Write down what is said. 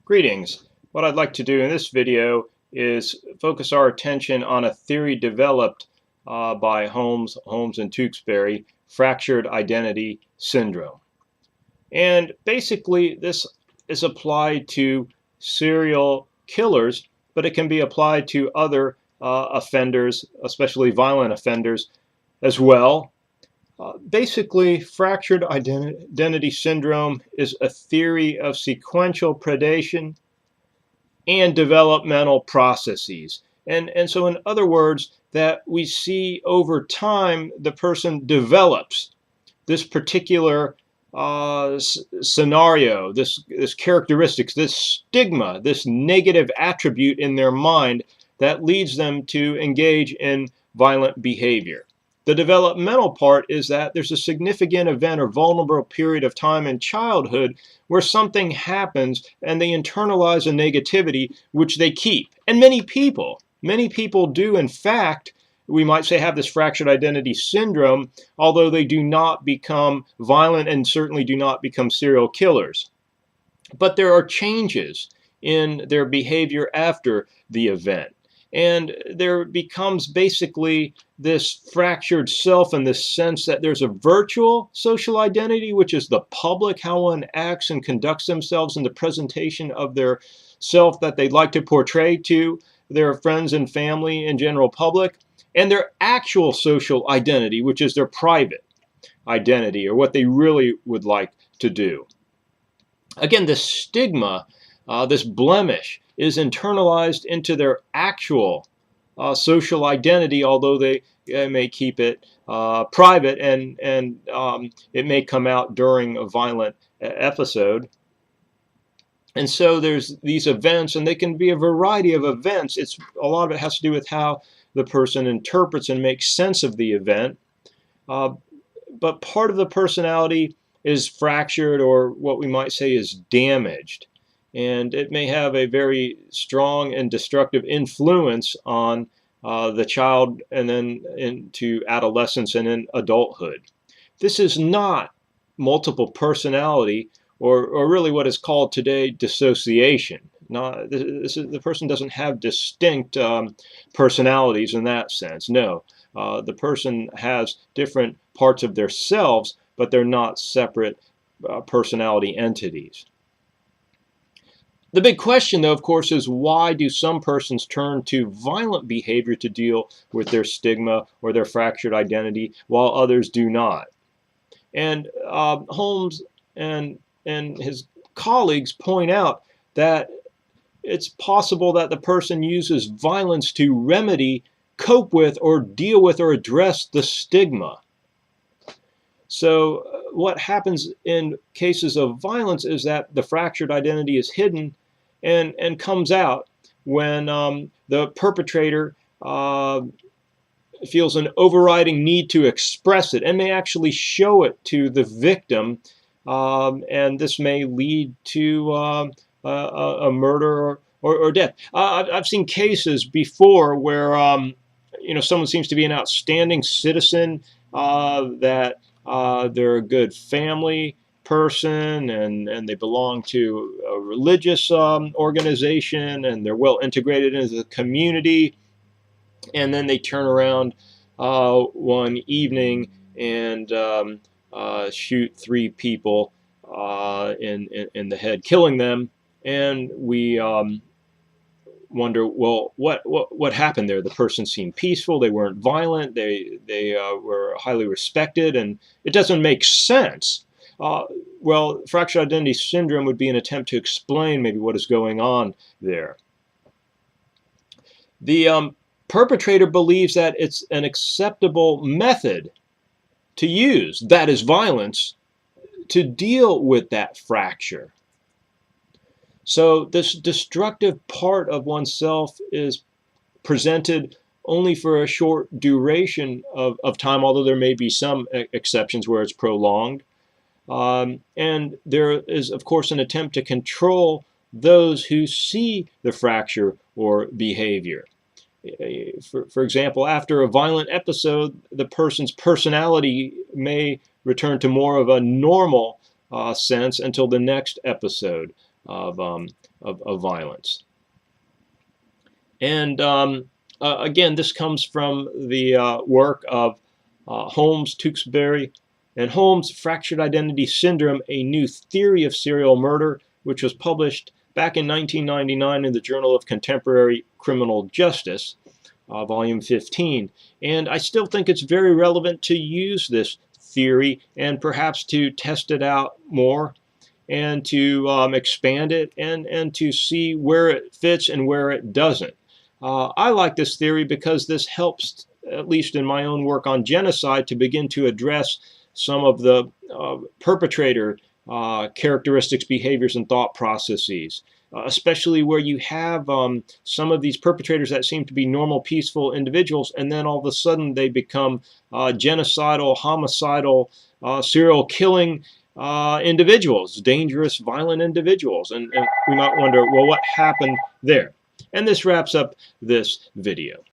Greetings. What I'd like to do in this video is focus our attention on a theory developed by Holmes and Tewksbury, fractured identity syndrome. And basically this is applied to serial killers, but it can be applied to other offenders, especially violent offenders as well. Basically, fractured identity syndrome is a theory of sequential predation and developmental processes. And so in other words, that we see over time the person develops this particular scenario, this characteristics, this stigma, this negative attribute in their mind that leads them to engage in violent behavior. The developmental part is that there's a significant event or vulnerable period of time in childhood where something happens and they internalize a negativity which they keep. And many people do in fact, we might say, have this fractured identity syndrome, although they do not become violent and certainly do not become serial killers. But there are changes in their behavior after the event. And there becomes basically this fractured self in the sense that there's a virtual social identity, which is the public, how one acts and conducts themselves in the presentation of their self that they'd like to portray to their friends and family and general public, and their actual social identity, which is their private identity or what they really would like to do. Again, this stigma, this blemish, is internalized into their actual social identity, although they may keep it private, and it may come out during a violent episode. And so there's these events, and they can be a variety of events. A lot of it has to do with how the person interprets and makes sense of the event. But part of the personality is fractured, or what we might say is damaged. And it may have a very strong and destructive influence on the child and then into adolescence and in adulthood. This is not multiple personality, or really what is called today dissociation. The person doesn't have distinct personalities in that sense. No, the person has different parts of their selves, but they're not separate personality entities. The big question, though, of course, is why do some persons turn to violent behavior to deal with their stigma or their fractured identity, while others do not? And Holmes and his colleagues point out that it's possible that the person uses violence to remedy, cope with, or deal with, or address the stigma. So what happens in cases of violence is that the fractured identity is hidden and comes out when the perpetrator feels an overriding need to express it and may actually show it to the victim, and this may lead to a murder or death. I've seen cases before where someone seems to be an outstanding citizen, that they're a good family person, and they belong to a religious organization, and they're well integrated into the community, and then they turn around one evening and shoot 3 people in the head, killing them. And we wonder, well, what happened there? The person seemed peaceful. They weren't violent. They were highly respected, and it doesn't make sense. Well, fractured identity syndrome would be an attempt to explain maybe what is going on there. The perpetrator believes that it's an acceptable method to use, that is violence, to deal with that fracture. So this destructive part of oneself is presented only for a short duration of time, although there may be some exceptions where it's prolonged. And there is, of course, an attempt to control those who see the fracture or behavior. For example, after a violent episode, the person's personality may return to more of a normal sense until the next episode. of, of violence. And again, this comes from the work of Holmes, Tewksbury, and Holmes' Fractured Identity Syndrome, A New Theory of Serial Murder, which was published back in 1999 in the Journal of Contemporary Criminal Justice, volume 15. And I still think it's very relevant to use this theory and perhaps to test it out more and to expand it and to see where it fits and where it doesn't. I like this theory because this helps, at least in my own work on genocide, to begin to address some of the perpetrator characteristics, behaviors, and thought processes, especially where you have some of these perpetrators that seem to be normal, peaceful individuals, and then all of a sudden they become genocidal, homicidal, serial killing individuals, dangerous, violent individuals. And we might wonder, well, what happened there? And this wraps up this video.